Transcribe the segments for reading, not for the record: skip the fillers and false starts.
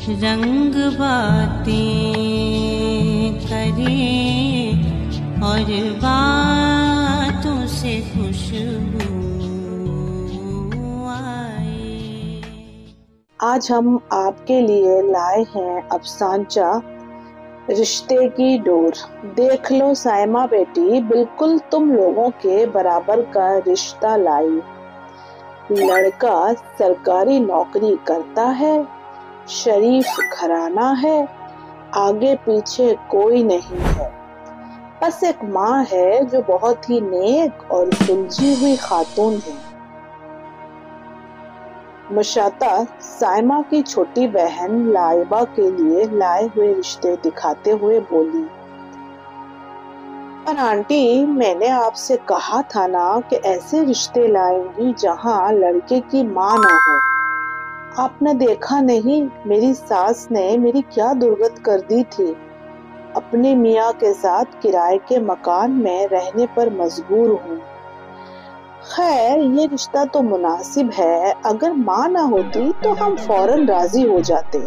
रंग बातें करे और बातों से खुशबू आए। आज हम आपके लिए लाए हैं अफसानचा रिश्ते की डोर। देख लो साइमा बेटी, बिल्कुल तुम लोगों के बराबर का रिश्ता लाई। लड़का सरकारी नौकरी करता है, शरीफ घराना है, आगे पीछे कोई नहीं है, बस एक माँ है जो बहुत ही नेक और सुलझी हुई खातून है। मुशाता साइमा की छोटी बहन लाइबा के लिए लाए हुए रिश्ते दिखाते हुए बोली, पर आंटी, मैंने आपसे कहा था ना कि ऐसे रिश्ते लाएंगी जहाँ लड़के की माँ ना हो। आपने देखा नहीं मेरी सास ने मेरी क्या दुर्गत कर दी थी। अपने मियाँ के साथ किराए के मकान में रहने पर मजबूर हूँ। खैर ये रिश्ता तो मुनासिब है, अगर माँ ना होती तो हम फौरन राजी हो जाते।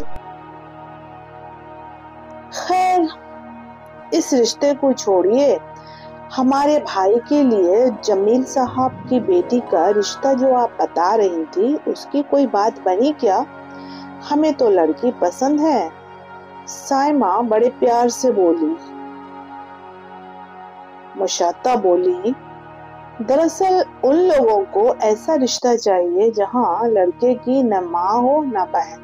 खैर इस रिश्ते को छोड़िए, हमारे भाई के लिए जमील साहब की बेटी का रिश्ता जो आप बता रही थी, उसकी कोई बात बनी क्या? हमें तो लड़की पसंद है। साइमा बड़े प्यार से बोली। मुशाता बोली, दरअसल उन लोगों को ऐसा रिश्ता चाहिए जहां लड़के की न माँ हो न बहन।